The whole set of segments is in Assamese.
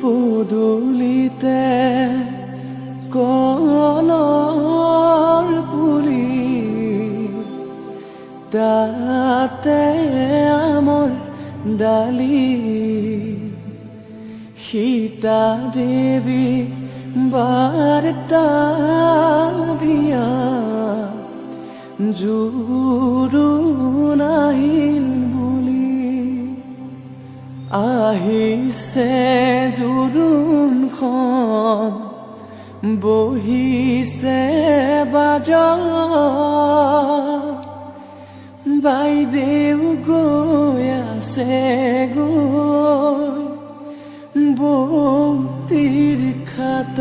পদূলিতে কলৰ পুলি, তাতে আমৰ ডালি, সীতা দেৱী বাৰ্তা দিয়া জোৰোণ আহিল বুলি। আহিছে জোৰোণখন, বহিছে বাজত, বাইদেউ গৈ আছে গৈ বৌতিৰ খাটত।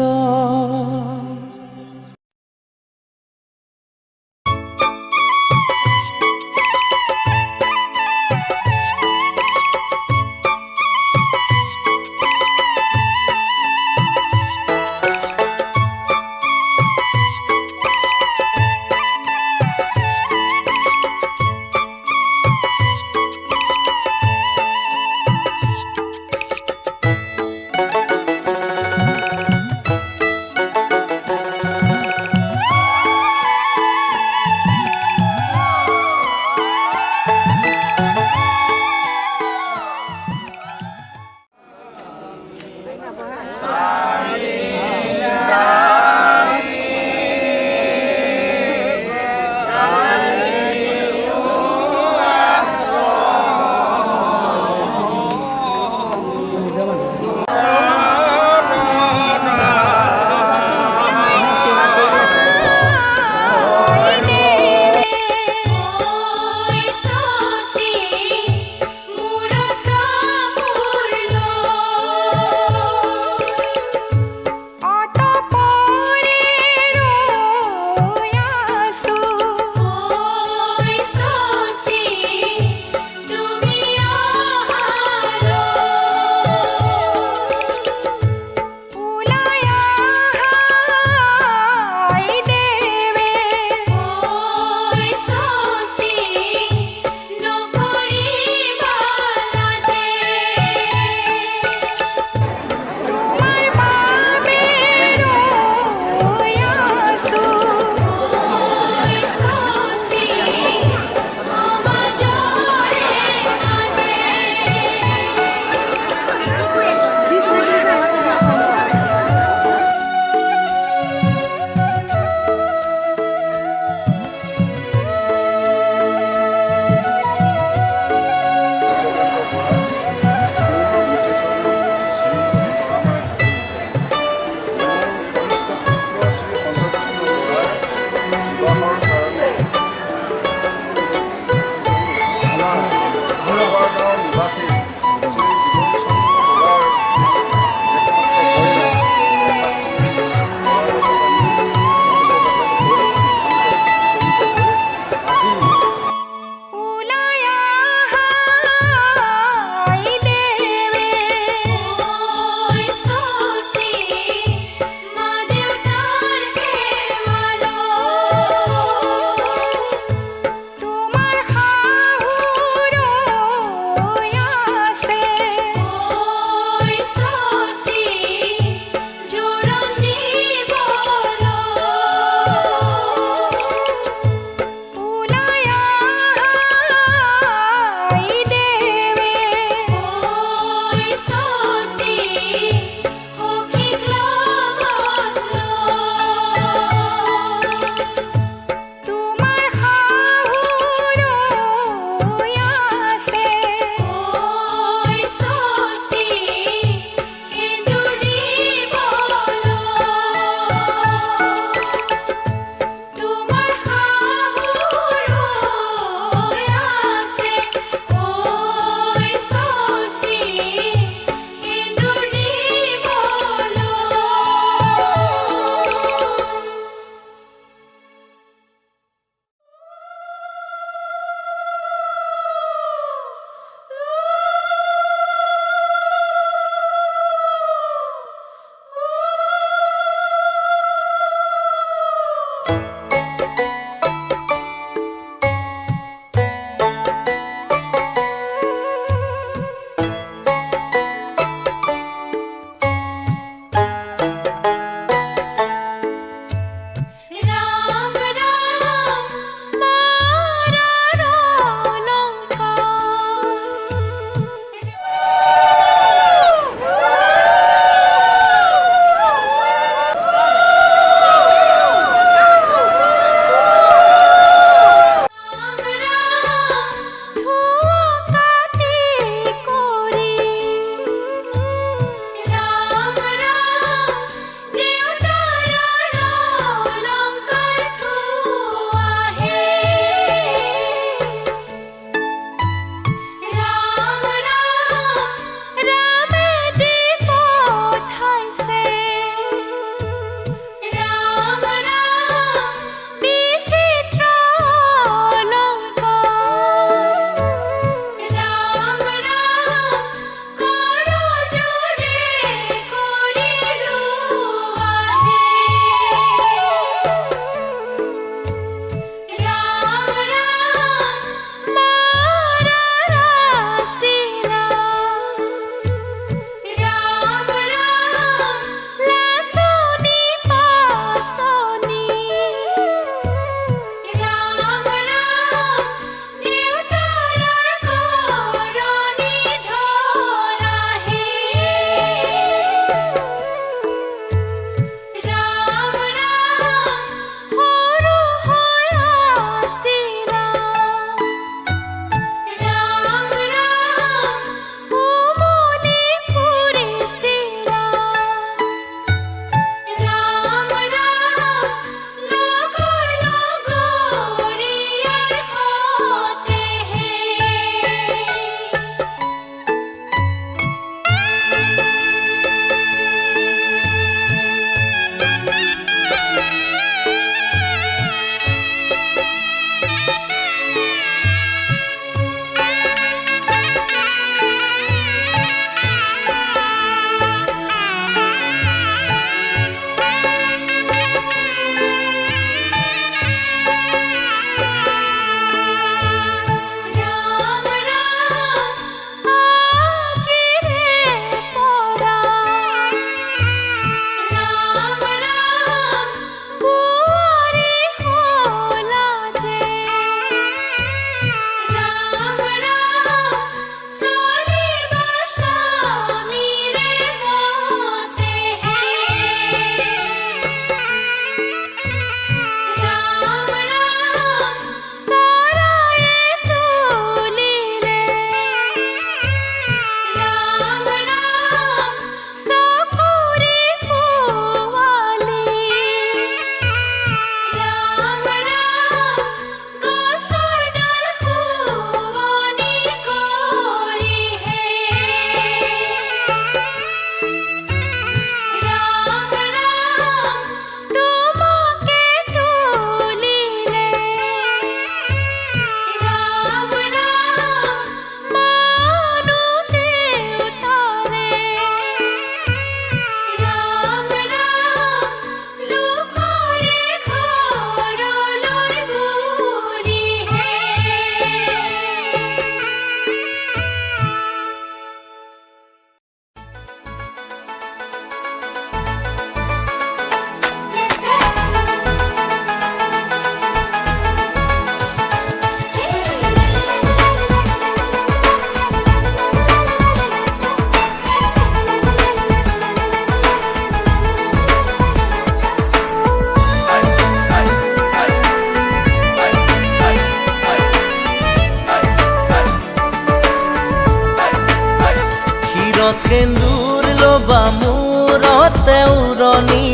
সেন্দুৰ লবা মূৰতে উৰণি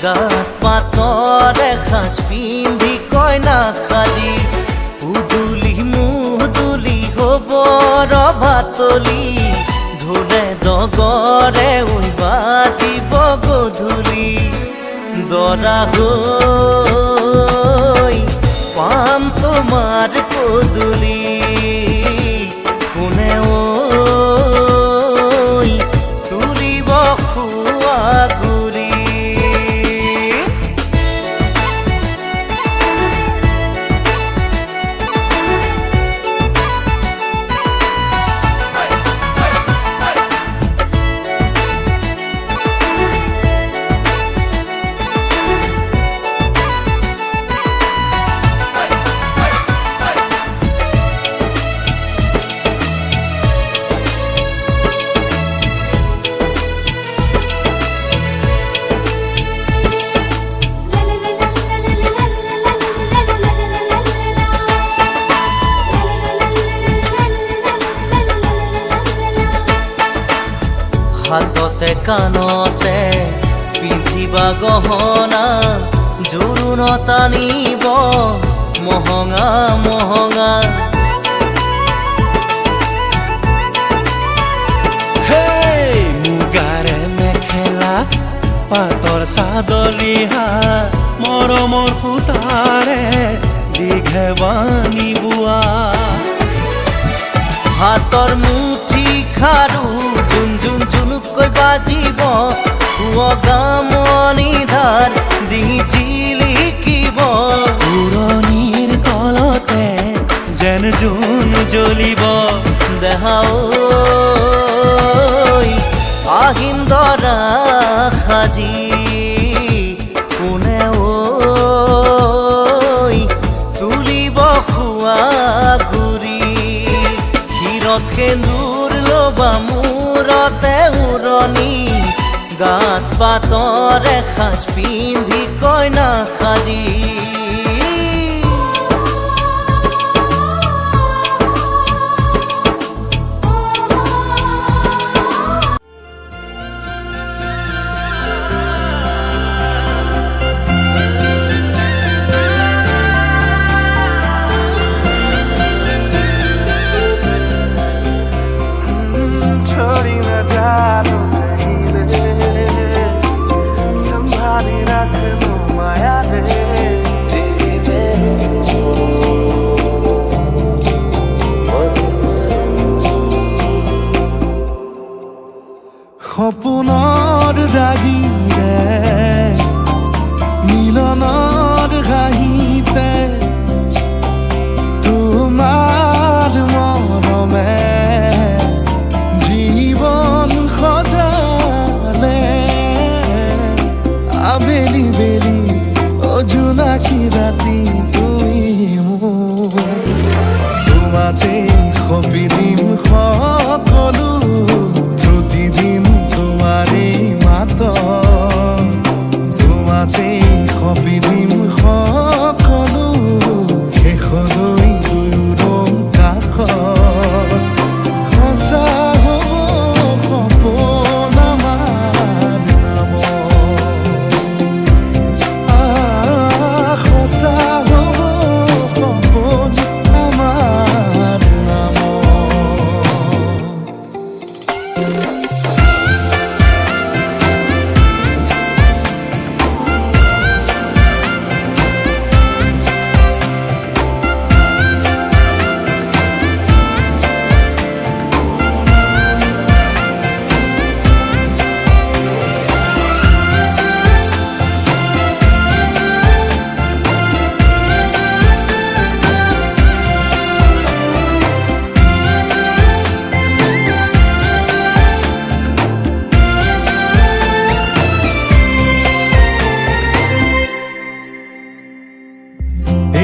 গাত পাতৰ এসাঁজ পিন্ধি কইনা সাজি উদুলি মুদুলি হ'ব ৰভাতলি ঢোলে ডগৰে ঐ বাজিব গধূলি দৰা হৈ পাম তোমাৰ পদূলি কোনে ঐ তুলিব খোৱা গুৰি হাততে কাণতে পিন্ধিবা গহনা জোৰোণত আনিব মহঙা মহঙা মুগাৰে মেখেলা পাতৰ চাদৰিহা মৰমৰ সূতাৰে দীঘে বানি বোৱা হাতৰ মুঠি খাৰু জুন জুন জুনুকৈ বাজিব গামনি ধাৰ ডিঙি জিলিকিব পুৰণিৰ কলতে যেন জোন জ্বলিব দেহা ঐ আহিন দৰা সাজি কোনে ঐ তুলিব খোৱা গুৰি ক্ষীৰত সেন্দুৰ লবা মূৰতে উৰণি গাত পাতৰ এসাঁজ পিন্ধি কইনা সাজি छोड़ी न जा तो कहीं दे संभाली रख लो माया दे সপোনৰ ৰাগিৰে মিলনৰ ঘাঁহিতে তোমাৰ মৰমে জীবন সজালে আবেলি বেলি অজোনাকি ৰাতি তুমি মোৰ তোমাতে সবিদিন সকলো প্ৰতিদিন তোমাৰে মাত তোমাতে সবিদিন সকলো শেষলৈ দুয়োদম কাষত সঁচা হ'ব সপোন আমাৰ নামত সঁচা হ'ব সপোন আমাৰ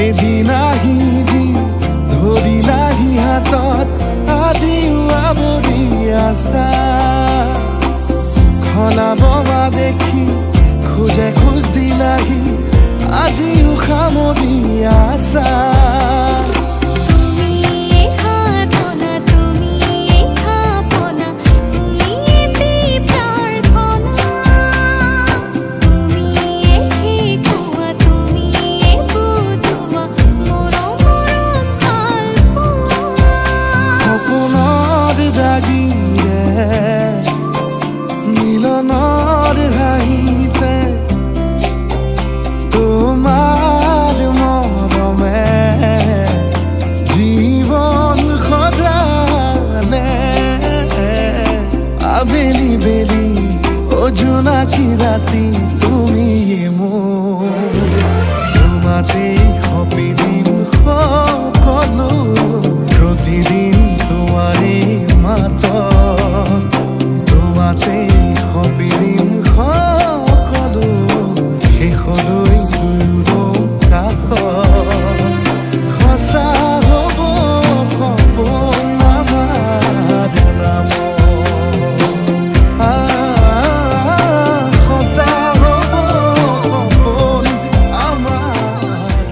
এদিন আহিবি ধৰিলাহি হাতত আজিও আৱৰি আছা খলাব বা দেখি খোজে খোজ দিলাহি আজিও সামৰি আছা তুমি খাপনা তুমি খাপনা তুমি জোনাকী ৰাতি তুমি মোৰ তোমাতে সপিদিন সকলো প্ৰতিদিন তোমাৰে মাতত তোমাতে সপিদিন সকলো শেষলৈ দুয়ো কাষত সঁচা হ'ব সপোন আমাৰ নামত সঁচা হ'ব সপোন আমাৰ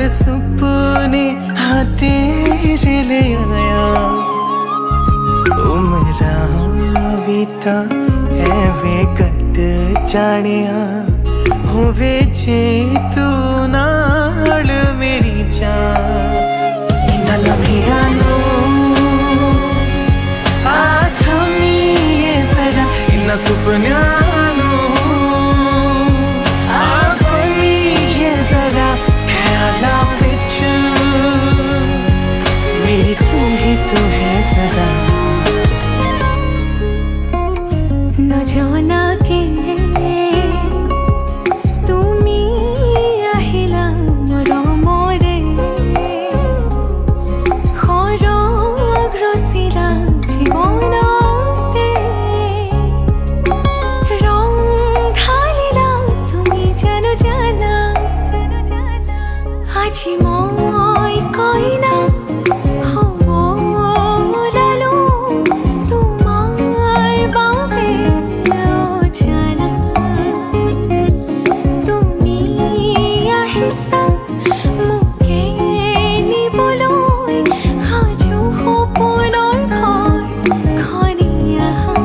सपने हाँ तेरे ले आया उमरा बीता है वे कट जानिया होवे जे तू नाल मेरी जान इन्ना लम्हिया नो आथमी जरा इन्ना सुपन्या नो आथमी जरा ख्याला विच मेरी तू ही तो है सदा न जाना के তুমি আহিলা মৰমৰে খৰগ ৰচিলা জীৱনতে ৰং ঢালিলা তুমি জানো জানা আজি মই কইনা হ'ব ওলালো তোমাৰ বাবে জানা তুমি আহিছা মোকে নিবলৈ সাজু সপোনৰ ঘৰখনি আহা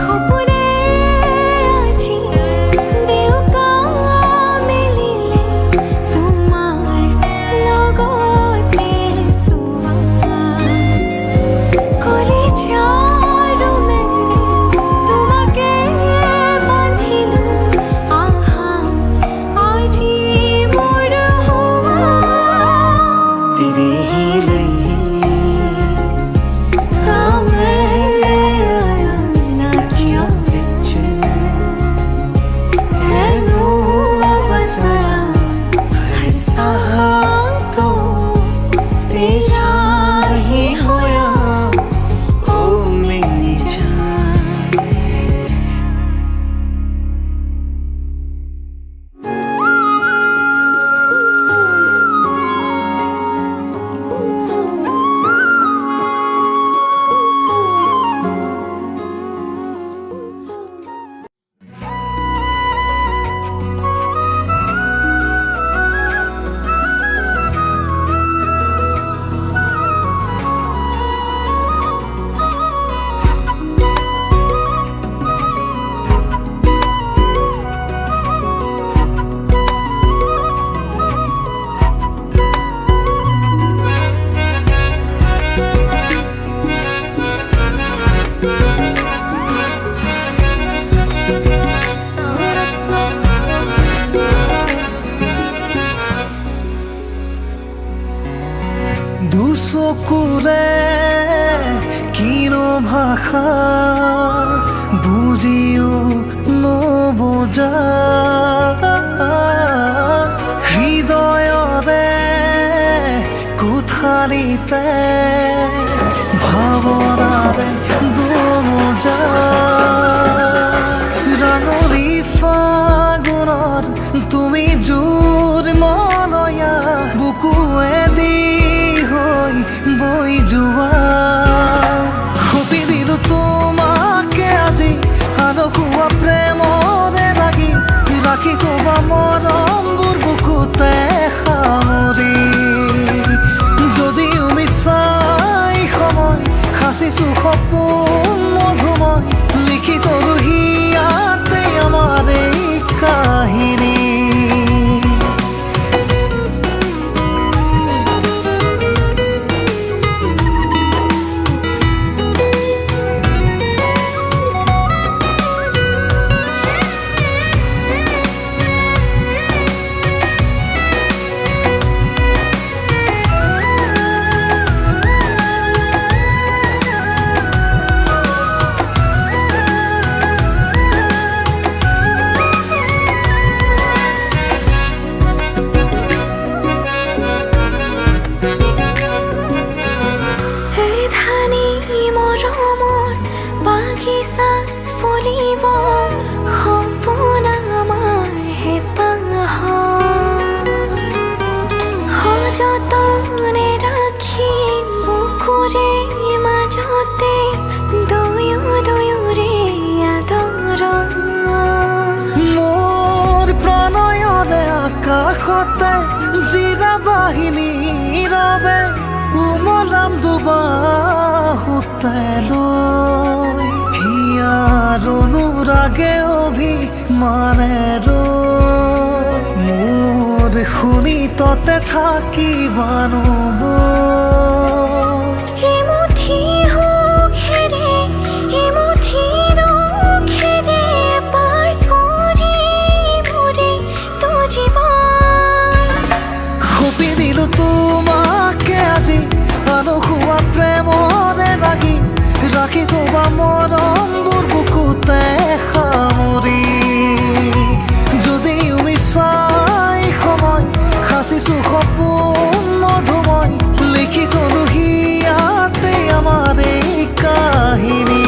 সপোনে আজি বিয়কা মেলিলে তোমাৰ লগতে চোৱা কলিজাৰো মেৰে তোমাকে বান্ধিলো আহা আজি মোৰ হোৱা तेरे ही लिए কামে না अखियों विच ਤੈਨੂੰ ਵਸਣਾ ऐसा तो तेरा ही होया ओ मेरी जान দুচকুৰে কিনো ভাষা বুজিও নবুজা হৃদয়ৰে কোঠালিতে ভাৱনাৰে দুমোজা ৰাঙলী ফাগুনৰ তুমি জোৰ মলয়া বুকুৱে দি হৈ বৈ যোৱা সপি দিলো তোমাকে আজি আলসুৱা প্ৰেমৰে লাগি ৰাখি থবা মৰমবোৰ বুকুতে সামৰি যদিও মিছাই সময় সাঁচিছো সপোন মধুময় লিখি তলো হিয়াতে আমাৰ এই কাহিনী বাহুতে লৈ হিয়াৰ অনুৰাগে অভিমানেৰে মোৰ শুনি ততে থাকিবানো এমুঠি সুখেৰে এমুঠি দুখেৰে পাৰ কৰিবৰে তো জীৱন সপি দিলো তোমাকে আজি আনহুৱা প্ৰেমৰে লাগি ৰাখি থবা মৰমবোৰ বুকুতে সামৰি যদিও মিছাই সময় সাঁচিছো সপোন মধুময় লিখি থলো হিয়াতে আমাৰ এই কাহিনী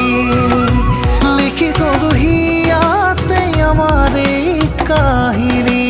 লিখি থলো হিয়াতে আমাৰ এই কাহিনী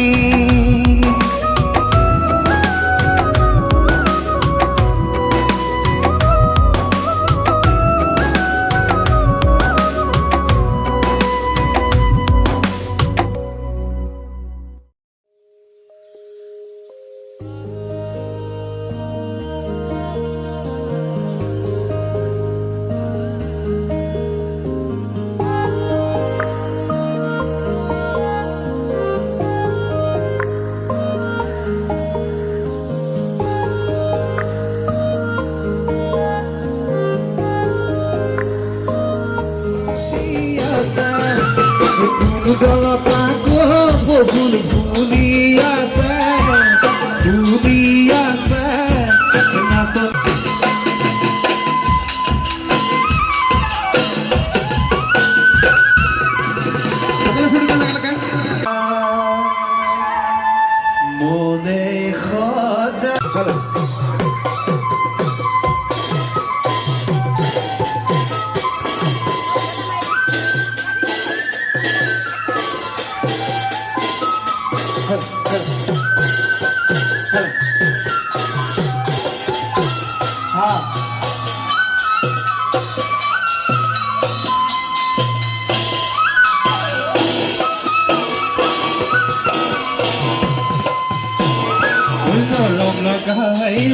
মনে সজা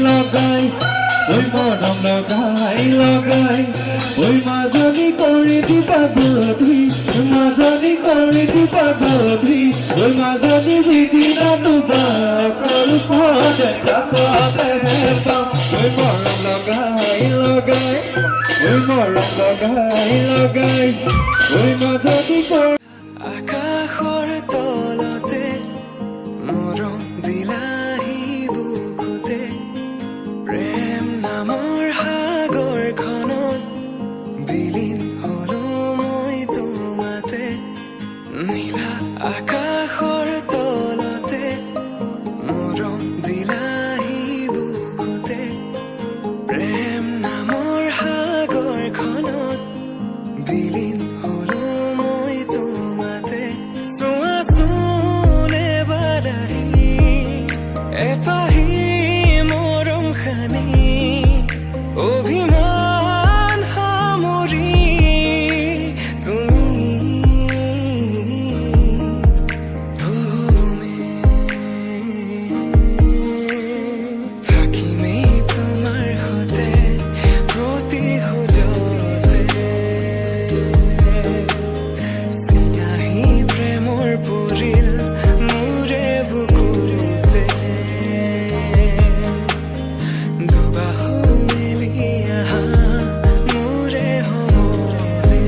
লগাই ওই মৰম লগাই ওই মাজনী কৰি দিবা গধি মাজনী কৰি দিবা গধি ওই মাজনী যিদিনা দুবা কৰো পদে কাষতে পাম ওই মৰম লগাই ওই মৰম লগাই ওই মাজনী কৰি আকাশৰ তলতে মৰম দিলাহি বুকুতে প্ৰেম নামৰ সাগৰখনত বিলীন হলো মই তোমাতে নীলা আকাশৰ তলতে মৰম দিলাহি বুকুতে প্ৰেম নামৰ সাগৰখনত বিলীন হলো মই তোমাতে চোৱাচোন এবাৰ আহি এপাহি মৰম খানি অভিমান সামৰি তুমি থাকিমেই তোমাৰ সতে প্ৰতি খোজতে চিয়াহী প্ৰেমৰ পৰিল মোৰে বুকুতে দুবাহু মেলি আহা মোৰে সমলে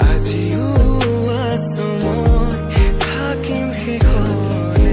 আজিও আছো মই থাকিম শেষলে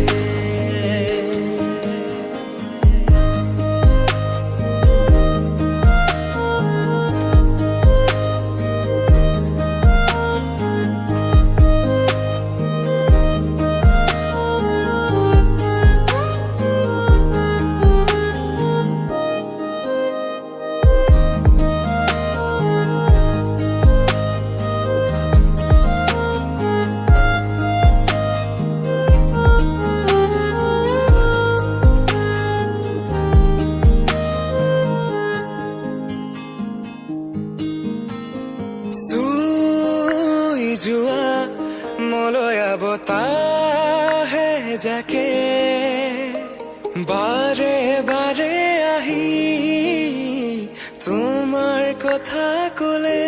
চুই যোৱা মলয়া বতাহে যাকে বাৰে বাৰে তোমাৰ কথা ক'লে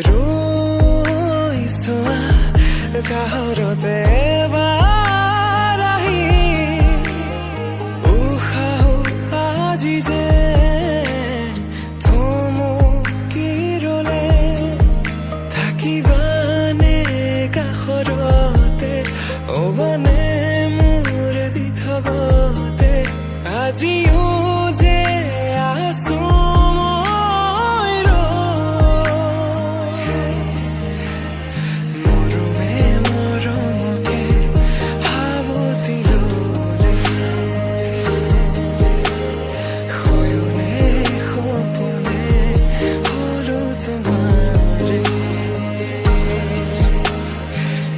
ৰৈছো কাহৰতে এবাৰ আহি উশাহ আজি যে থমকি ৰলে থাকিবানে কাষৰতে অবনে মোৰ দি থবতে আজিও যে আছো মই মৰমে মৰমকে সাৱটি ল'লে সয়নে সপোনে হলো তোমাৰে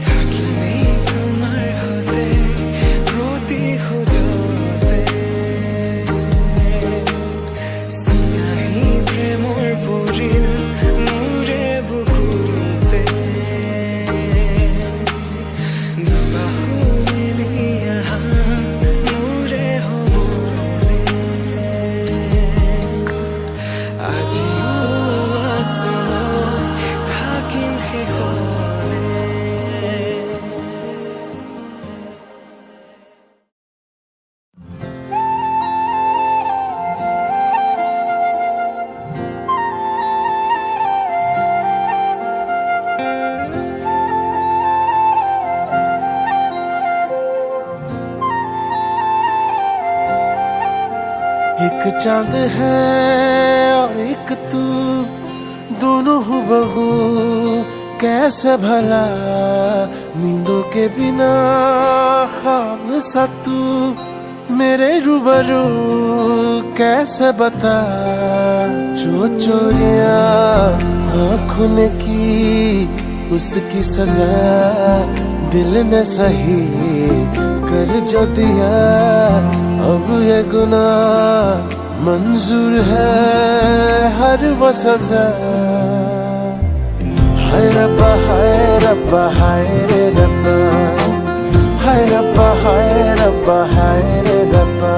থাকিমেই তোমাৰ সতে প্ৰতি খোজতে চিনাহি প্ৰেমৰ পৰিল মোৰে বুকুতে দুবাহু মেলি আহা মোৰে হ'বলে আজিও আছো মই থাকিম শেষলে एक चांद है और एक तू दोनों हूबहू कैसे भला नींदों के बिना ख्वाब सा तू मेरे रूबरू कैसे बता जो चोरियां आँखों ने की उसकी सजा दिल ने सही कर जो दिया अब ये गुनाह मंजूर है हर वो सजा हाय रब्बा हाय रब्बा हाय रे रब्बा हाय रब्बा हाय रब्बा हाय रे रब्बा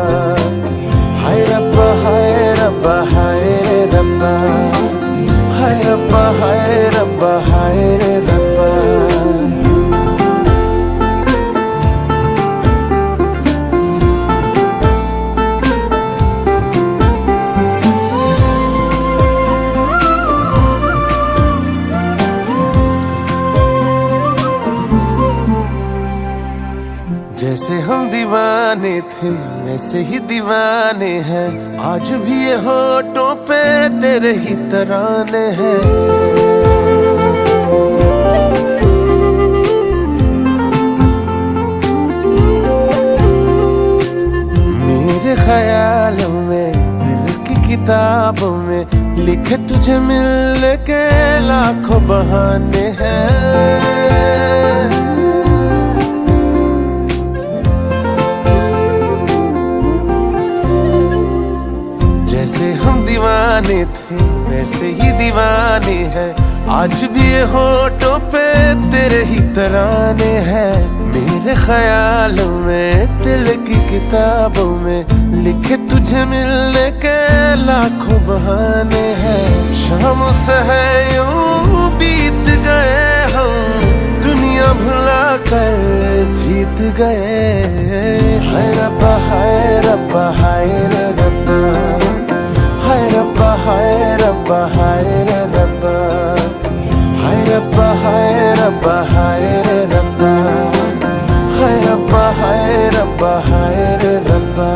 हाय रब्बा हाय रब्बा हाय रे रब्बा हाय रब्बा हाय रब्बा हाय रे रब्बा जैसे हम दीवाने थे वैसे ही दीवाने हैं आज भी ये होठों पे तेरे ही तराने हैं मेरे ख्यालों में दिल की किताबों में लिखे तुझे मिलने के लाखों बहाने हैं जैसे हम दीवाने थे वैसे ही दीवाने हैं आज भी ये होठों पे तेरे ही तराने हैं मेरे ख्यालों में दिल की किताबों में लिखे तुझे मिलने के लाखों बहाने हैं शाम से है यूं बीत गए हम दुनिया भुला कर जीत गए हाय रब्बा हाय रब्बा हाय रे रब्बा हाय रब्बा हाय रब्बा हाय रे रब्बा हाय रब्बा हाय रब्बा हाय रे रब्बा हाय रब्बा हाय रब्बा हाय रे रब्बा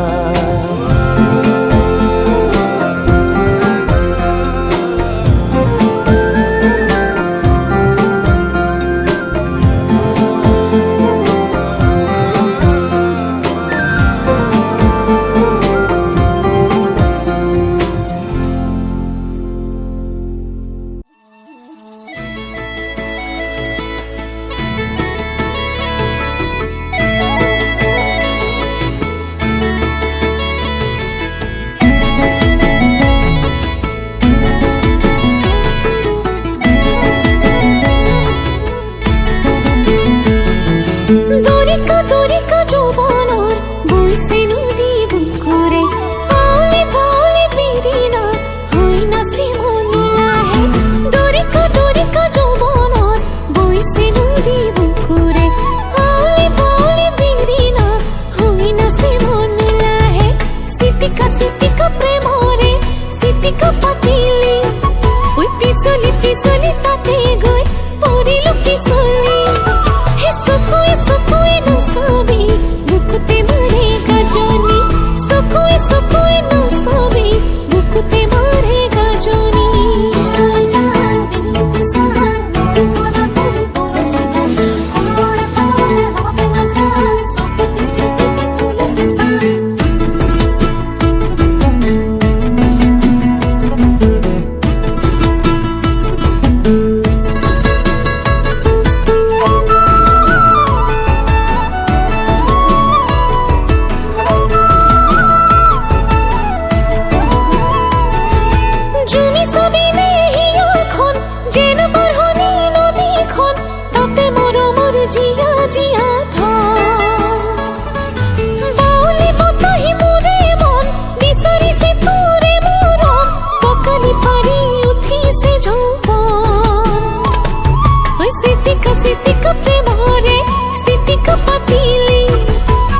চিটিকা পাতিলি ওই পিছলি পিছলি তাতে গৈ পৰিলো পিছলি হে চকুৱে নচাবি বুকুতে মাৰে গাজনি চকুৱে নচাবি বুকুতে মাৰে গাজনি জিয়া জিয়া বাউলি বতাহি মোৰে মন বিচাৰিছে তোৰে মৰম পকালি পাৰি উঠিছে যৌৱন ঐ চিটিকা প্ৰেমৰে চিটিকা পাতিলি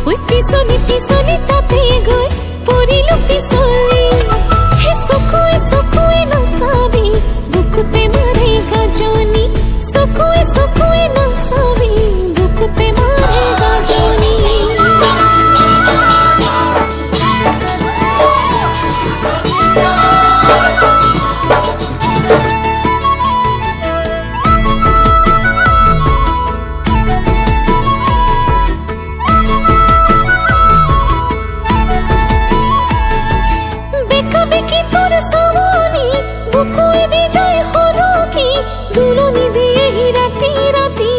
ঐ পিছলি পিছলি তাতে গৈ পৰিলো পিছলি হে চকুৱে নচাবি বুকুতে মাৰে গাজনি চকুৱে নচাবি বুকুতে মাৰে গাজনি বেকি তোৰ চাৱনি বুকুৱে দি যায় সৰকি দুলনি দিয়ে ৰাতি ৰাতি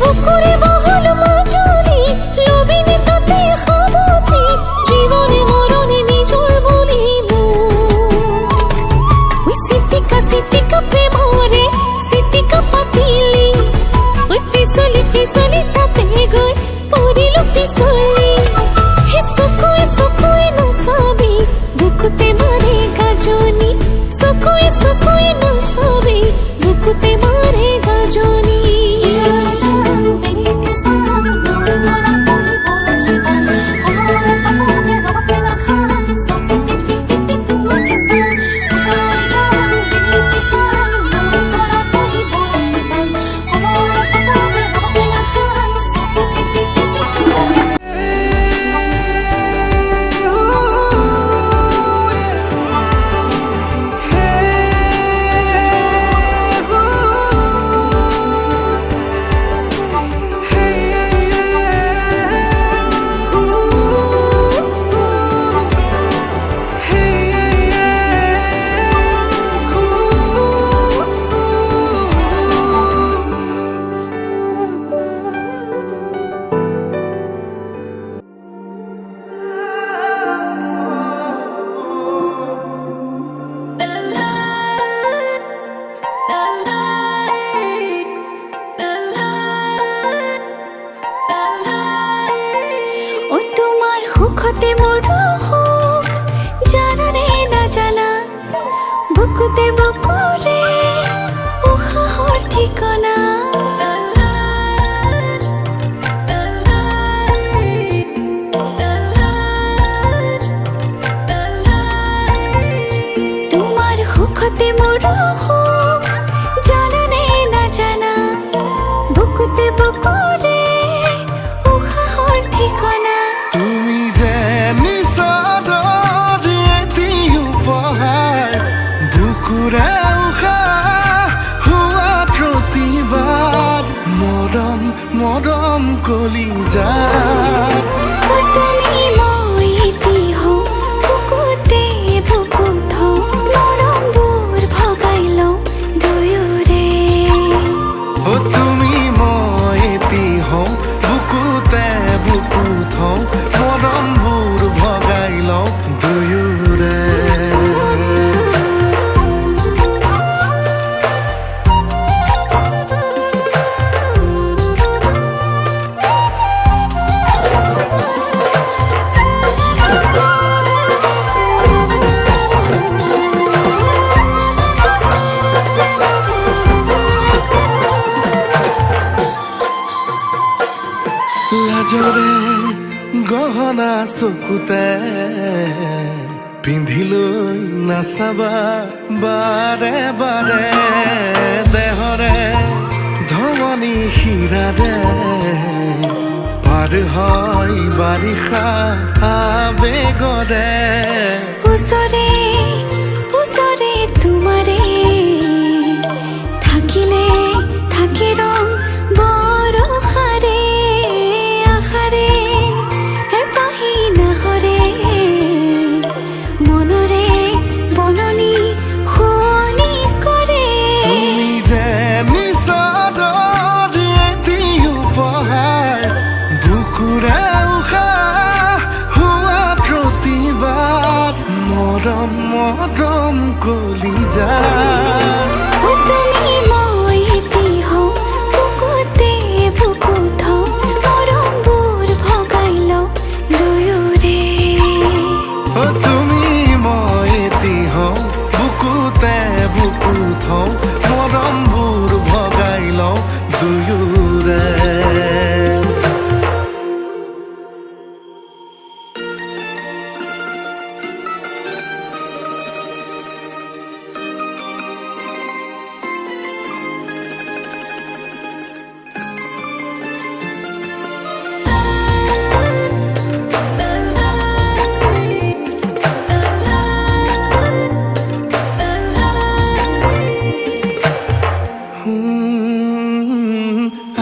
বুকুৰে বহল মাজুলি লবিনি তাতে সাৱতি জীৱনে মৰণে নিজৰ বুলি মোক চিটিকা প্ৰেমৰে চিটিকা পাতিলি ঐ পিছলি পিছলি তাতে গৈ পৰিলো পিছলি হে চকুৱে নচাবি বুকুতে মাৰে গাজনি চকুৱে নচাবি বুকুতে মাৰে গাজনি সুখতে মোৰ সুখ জানানে নাজানা বুকুতে বুকুৰে উশাহৰ ঠিকনা তোমাৰ সুখতে মোৰ সুখ জানানে নাজানা বুকুতে বুকুৰে উশাহৰ ঠিকনা মৰম কলিজা তুমি মই এটি হওঁ বুকুতে বুকু থওঁ মৰমবোৰ ভগাই লওঁ দুয়োৰে তুমি মই এটি হওঁ বুকুতে বুকু থওঁ মৰমবোৰ ভগাই লওঁ দুয়োৰে লাজৰে গহনা চকুতে পিন্ধিলৈ নাচাবা বাৰে বাৰে দেহৰে ধমনী শিৰাৰে পাৰ হয় বাৰিষা আবেগৰে ওচৰে ওচৰে তোমাৰে থাকিলে থাকে ৰং বৰষাৰে আশাৰে এপাহি নাহৰে মনৰে বননি শুৱনি কৰে তুমি যে নিচৰ এটি উপহাৰ বুকুৰে উশাহ হোৱা প্ৰতিবাদ মৰম মৰম কলিজা তুমি মই এটি হওঁ বুকুতে বুকু থওঁ মৰমবোৰ ভগাই লওঁ দুয়োৰে তুমি মই এটি হওঁ বুকুতে বুকু থওঁ মৰমবোৰ ভগাই লওঁ দুয়োৰে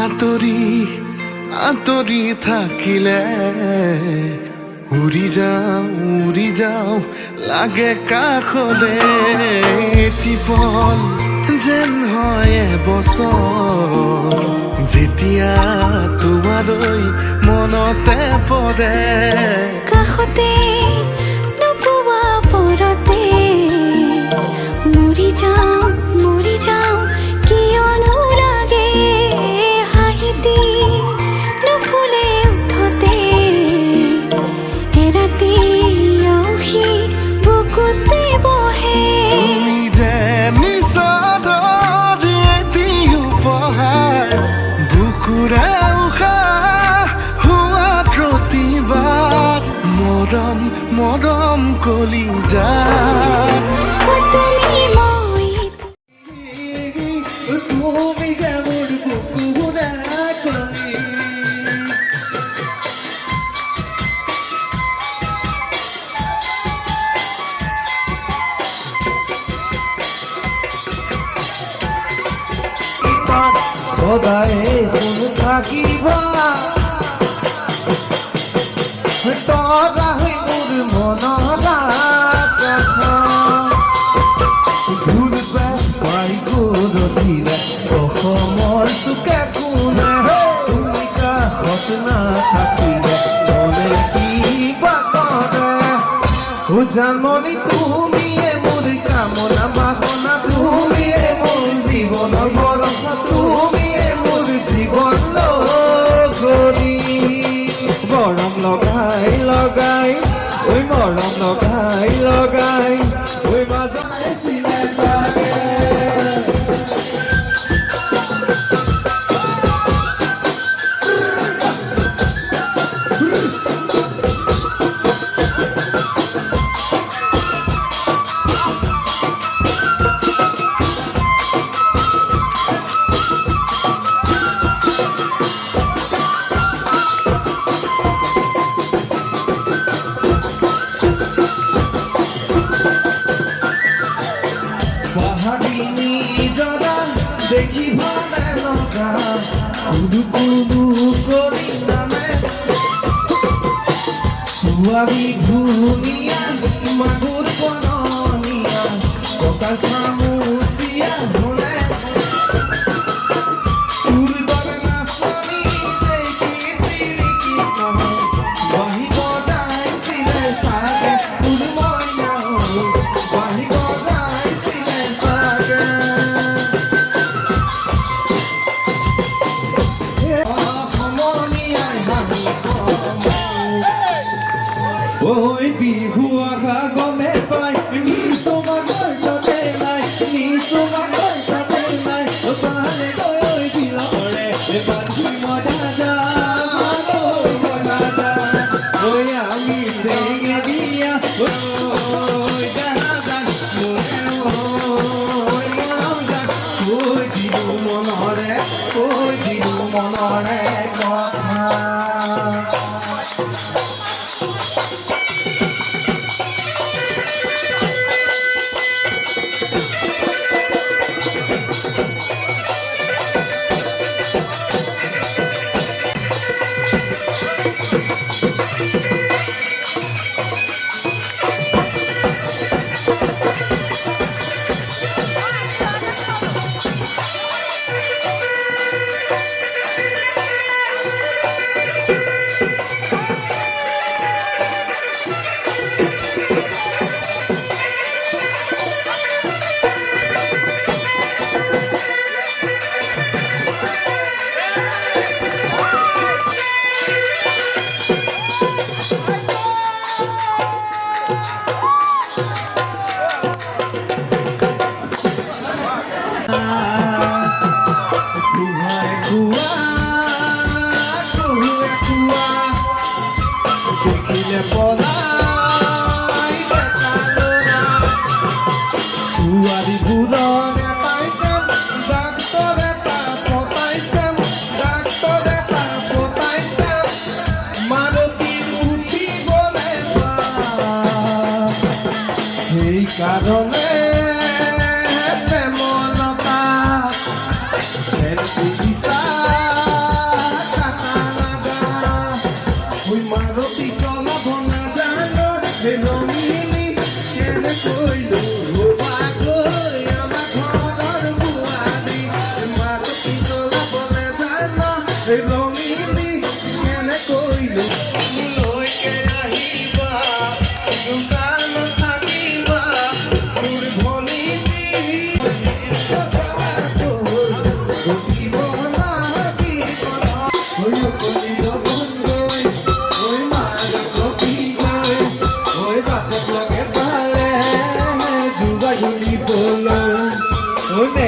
আঁতৰি আঁতৰি থাকিলে উৰি যাওঁ লাগে কাষলে এটি পল যেন হয় এবছৰ যেতিয়া তোমালৈ মনতে পৰে কাষতে নোপোৱা পৰতে মৰি যাওঁ কিয়নো লাগে হাঁহিতি নুফুলে উঠতে এৰাতি আউসী বুকুতে বহে তুমি যে নিচৰ এটি উপহাৰ বুকুৰে উশাহ হোৱা প্ৰতিবাদ মৰম মৰম কলিজা তুমি মই তুমি কেমন বুকু না কলি সদায় কোন থাকিবা তৰা হৈ মোৰ মনৰা কথা ঘূৰবে পাই গৰজিৰে অসমৰ চুকে কোনে তুমি কাষত নাথাকিলে মনে কিবা কৰে জাননী তুমিয়ে মোৰ কামনা বাসনা তুমিয়ে মোৰ জীৱন ভৰসা তুমিয়ে মোৰ জীৱন লগৰী মৰম লগাই লগাই ঐ মৰম লগাই লগাই ঐ মাজে চিলাই লাগে বাহাগিনী জৰা দেখিব লগা কুলু কুলু কৰি নামে ছোৱালী ধুনীয়া মাগুৰ পৰণীয়া কঁকাল খামুচীয়া ধৰে তোৰ দৰে নাচনী দেখি চিৰিকি নহয় বাঢ়িব যাইছিলে চাগে তোৰ মইনা বাঢ়িব যাইছিলে চাগে সমনীয়াই হাঁহি ঐ বিহু আশা গমে পাই নিজ তোমাক নাই বোৱাৰী বোৰক এটাই কাম ডাক্তৰ এটা পতাই চাম ডাক্তৰ এটা পতাই চাম মাৰুতিত উঠিবলে পাম সেইকাৰণে প্ৰেমলতা মাৰুতি চলাব নাজানো ৰঙিলি কেনে কৈলো ৰবাকৈ আমাৰ ঘৰৰ বোৱাৰী মাৰুতি চলাব নাজানো ৰঙিলি কেনে কৈলো লৈকে আহিবা দোকানত থাকিবা মোৰ ভনীতি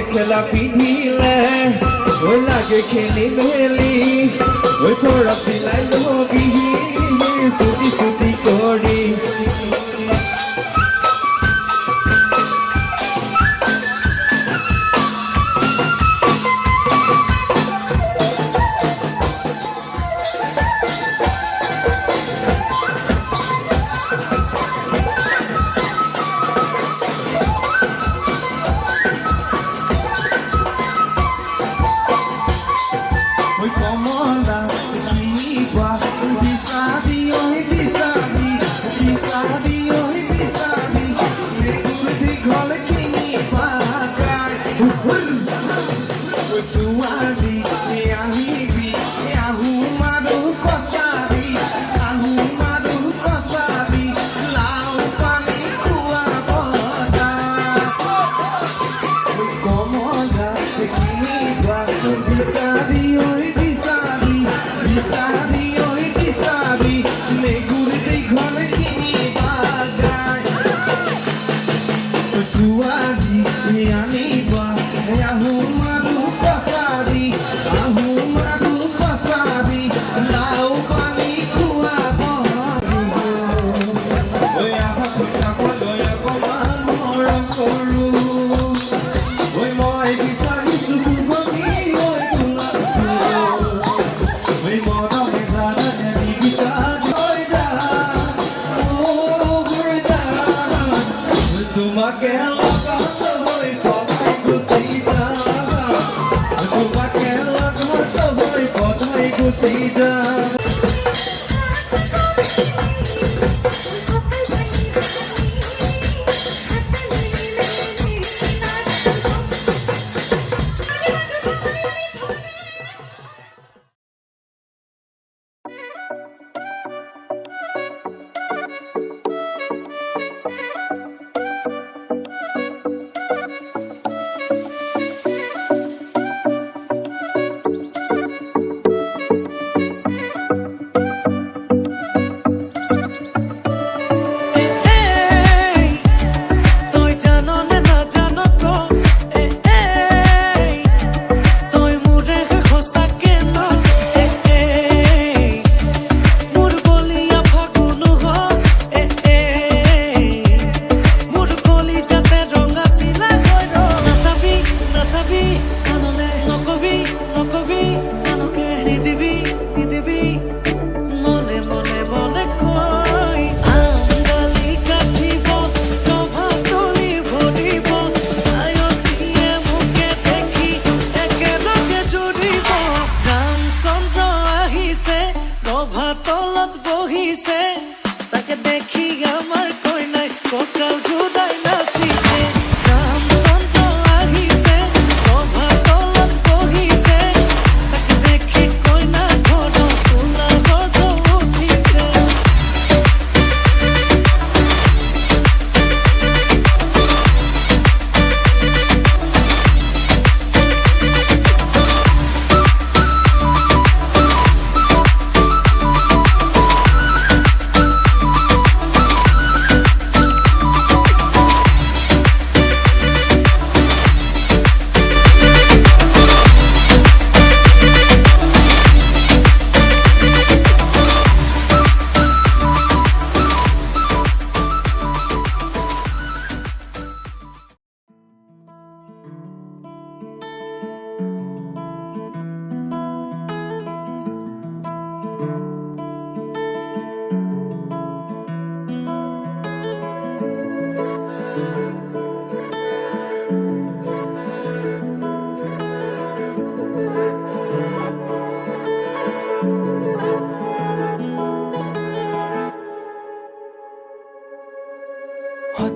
মেখেলা পিন্ধিলে ঐ লাগে খেলি মেলি ঐ পৰা চিলাই লবি চুটি চুটি কৰি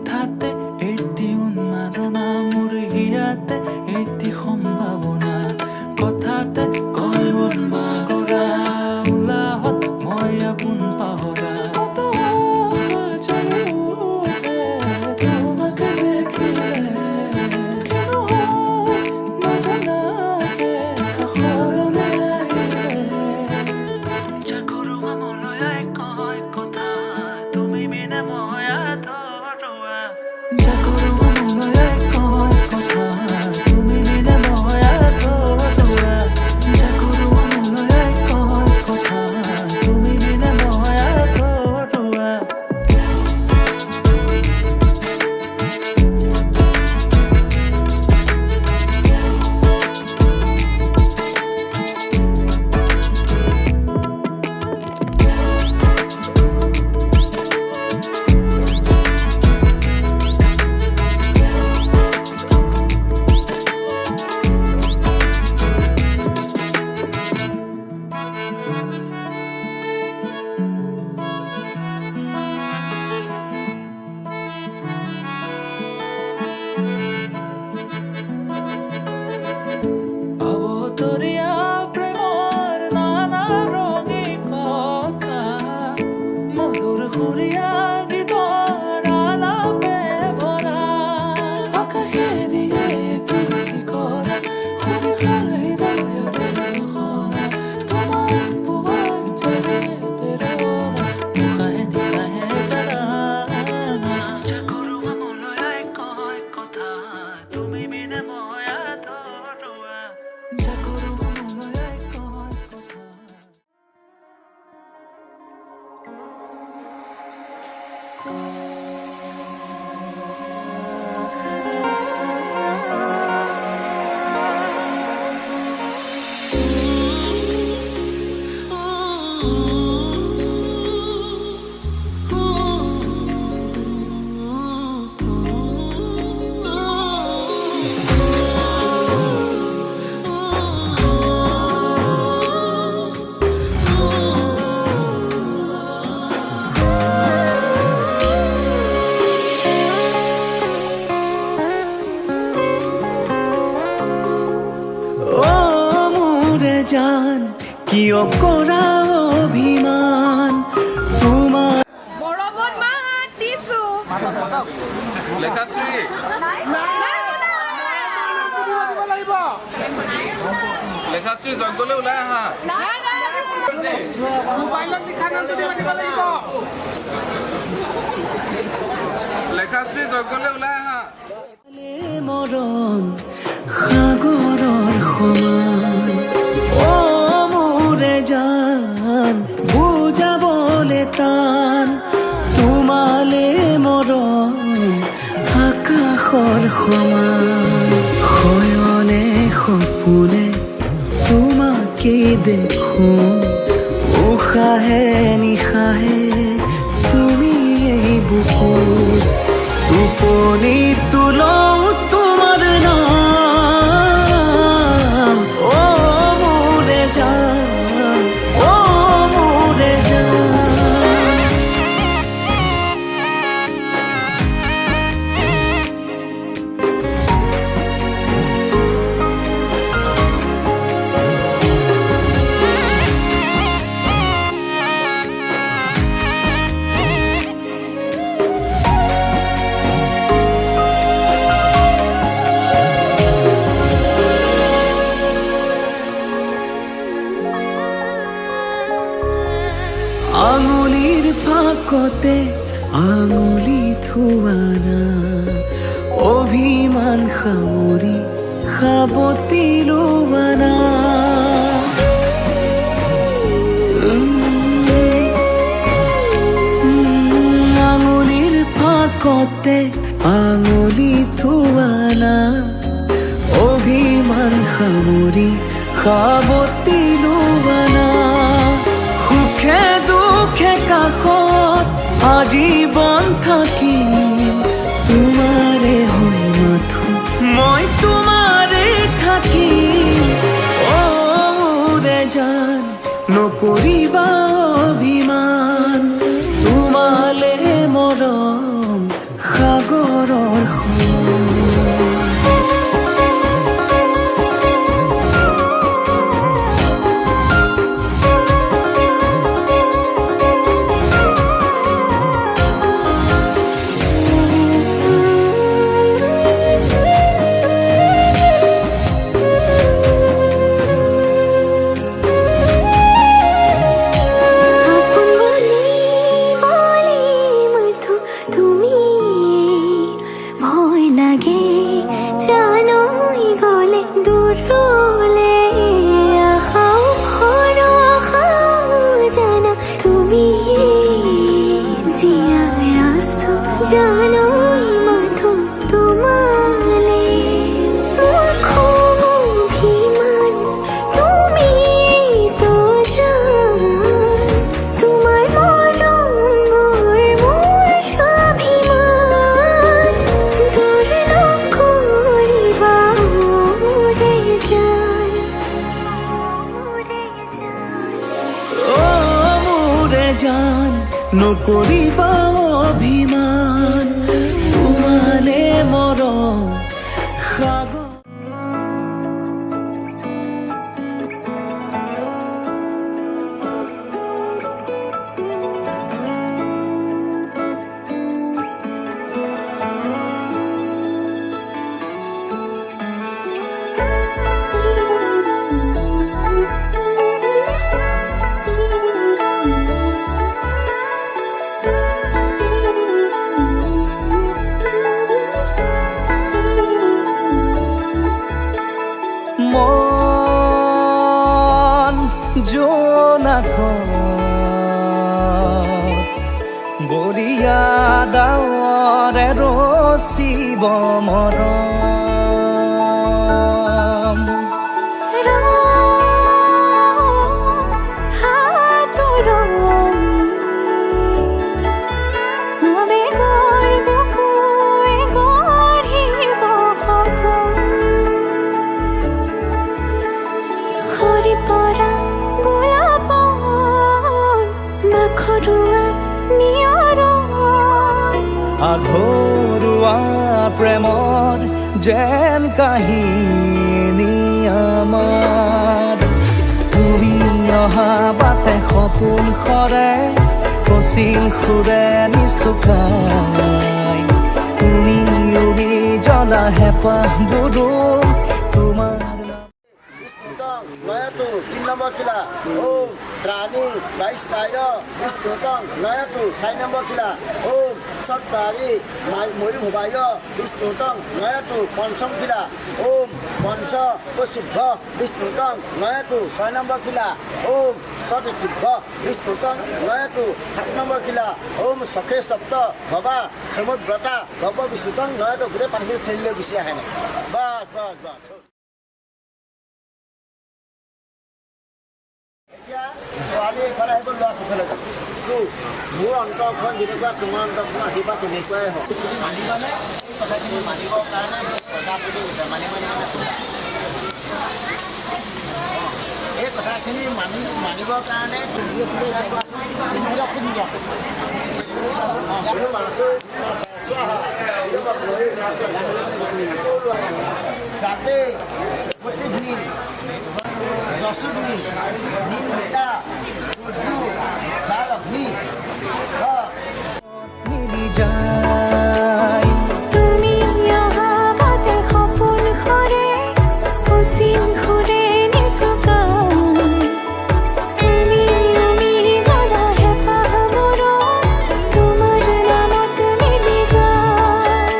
কথাতে এটি উন্মাদনা মোৰ হিয়াতে এটি সম্ভাৱনা কথাতে কয় মন বাগৰা উলাহত মই আপোন পাহৰা কত আশা জাগি উঠে তোমাকে দেখিলে কেনো হয় নজনাকে কাষৰলৈ আহিলে জাগৰুৱা মনলৈ কয় কথা তুমি বিনে মই আধৰুৱা জাগৰুৱা মনলৈ কয় কথা তুমি বিনে মই আধৰুৱা জাগৰুৱা মনলৈ কয় কথা তুমি বিনে মই আধৰুৱা অবতৰীয়া প্ৰেমৰ নানা ৰঙী কথা মধুৰ সুৰীয়া গীতৰ আলাপে ভৰা আকাশে দিয়ে তুঠি কৰা সৰিষাৰ হৃদয়ৰে বসনা তোমাৰ পুৱাই জানে প্ৰেৰণা নিশাহে নিশাহে জানা জাগৰুৱা মনলৈ কয় কথা তুমি বিনে মই আধৰুৱা জাগৰুৱা মনলৈ কয় কথা ও মোৰে জান কিয় কৰা অভিমান তোমাৰ মৰমত মাত দিছো লেখাশ্ৰী লেখাশ্ৰী জগলে ওলাই আহা লেখাশ্ৰী জগলে ওলাই আহা মৰম সাগৰৰ সমান ও মোৰে জান বুজাবলে টান তোমালে মৰম আকাশৰ সমান শয়নে সপোনে তোমাকে দেখো উশাহে নিশাহে তুমি এই বুকুত টোপনি তুলও তোমাৰ নাম ও মোৰে জান ও মোৰে জান আঙুলিৰ ফাকতে আঙুলি থোৱানা অভিমান সামৰি সাবতি লোৱানা আঙুলিৰ ফাকতে আঙুলি থোৱানা অভিমান সামৰি সাবতি লোৱানা সুখে দুখে কাষত আজীৱন থাকিম তোমাৰে হৈ মাথো মই তোমাৰে থাকিম ও মোৰে জান নকৰিবা অভিমান তোমালে মৰম সাগৰ লাগে জানোই গলে দূৰলে আশাও ভৰো আশাও জানা তুমি জীয়াই আছো জানোই মাথো তোমালে মোৰ খং অভিমান তুমি তো জান তোমাৰ মৰমবোৰ মোৰ স্বাভিমান দূৰ নকৰিবা মোৰে জান ও মোৰে জান নকৰিবা অভিমান তোমালে মৰম সাগৰ মন জোনাকত বলিয়া ডাৱৰে ৰচিব মৰম আঘৰুৱা প্ৰেমৰ যেন কাহিনী আমাৰ তুমি অহা বাটে সপোন সৰে কচিল সুৰে নিচুকাই তুমি উৰি জ্বলা হেঁপাহ বুদো তোমাৰ Nayatu, 3 number kila. Om Trani, 22 Spider, Istutang, Nayatu, 6 number kila. Om Sattari, Mori Hubayo, Istutang, Nayatu, Ponsam kila. Om Ponsa, Posibha, Istutang, Nayatu, 6 number kila. Om Sattibha, Istutang, Nayatu, 7 number kila. Om Sakhe Sapta, Baba, Samud Brata, Baba Visutang, Nayatu, Gure Panhir Thaile Visya Hane. Bas. ছোৱালী এফালে আহিব ল'ৰা সিফালে যাব মোৰ অন্তৰখন যেনেকুৱা তোমাৰ অন্তৰখন আহিবা তেনেকুৱাই হওক মানিবানে এই কথাখিনি মানিবৰ কাৰণে প্ৰজাপতি মানিব এই কথাখিনি মানিবৰ কাৰণে যাতে প্ৰতিদিন Jasuni, Nindita, Tuju, Salabhi, মিলি যায় তুমি অহা বাটে সপোন সৰে কচিল সুৰে নিচুকাই তুমি উৰি জ্বলা হেঁপাহ মৰম তোমাৰ নামত মিলি যায়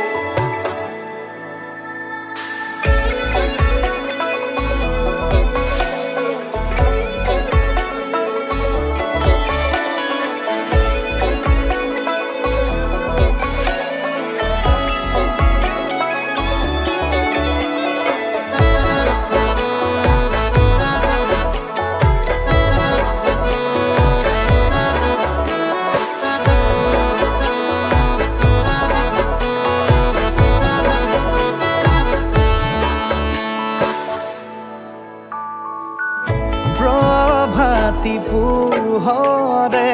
প্ৰভাতী পোহৰে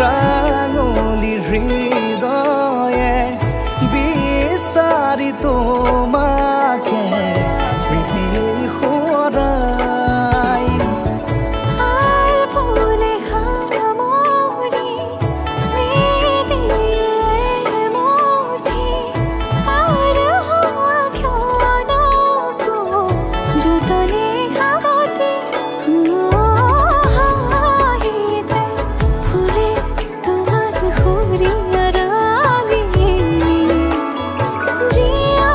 ৰাঙলী হৃদয়ে বিচাৰি তোমাকে স্মৃতি সোঁৱৰাই আর ফুলে খামরি স্মৃতিয়ে মুঠি আর হওয়া ক্ষণকো জুতলে খাবতি হাহিতে ফুলে তোমার হুরিয়া রাগি জিয়া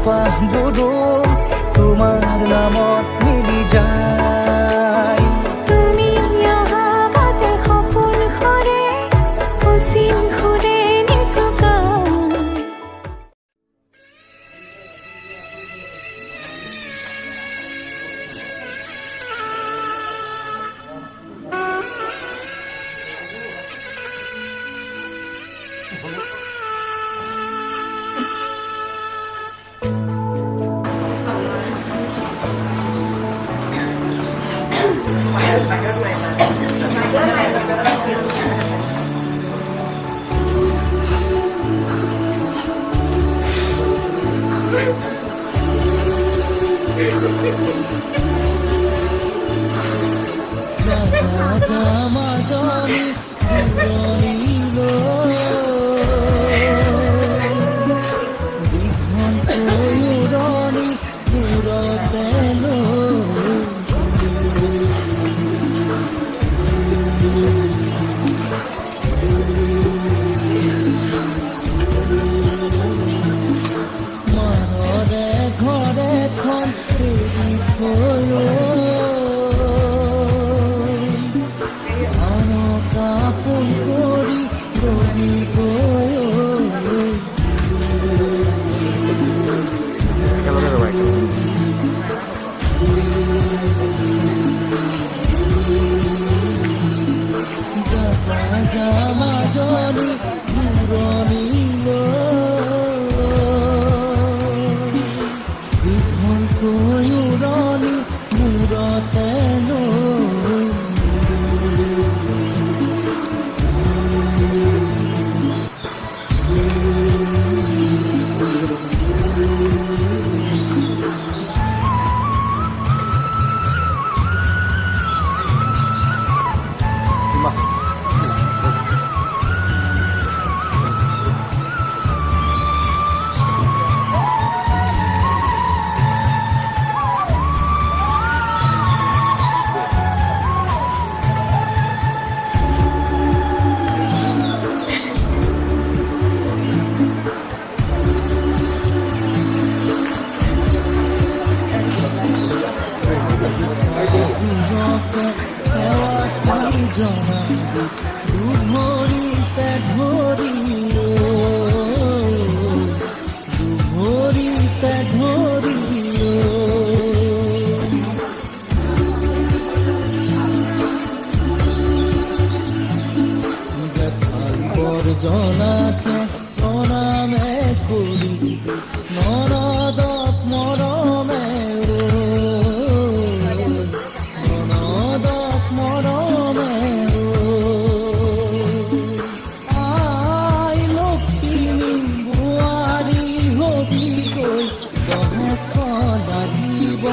হেঁপাহবোৰো তোমাৰ নামত মিলি যায়। তুমি অহা বাটে সপোন সৰে অচিন সুৰে নিচুকাই। জনাকে প্ৰণামে কৰি নৰদক মৰমে নৰদক মৰমে আই লক্ষ্মী বোৱাৰী হবি গৈ গহক লাগিব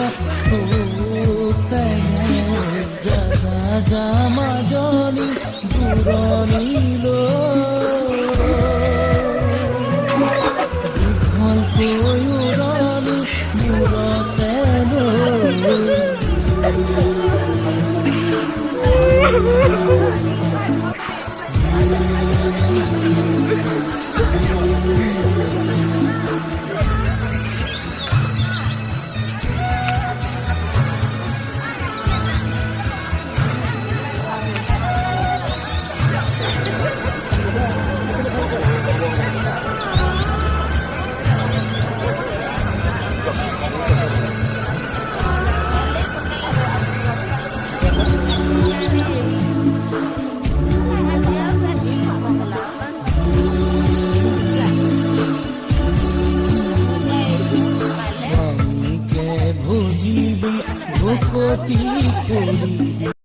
যা মাজনী দূৰণিলৈ ভুজিবি ভকতি কৰি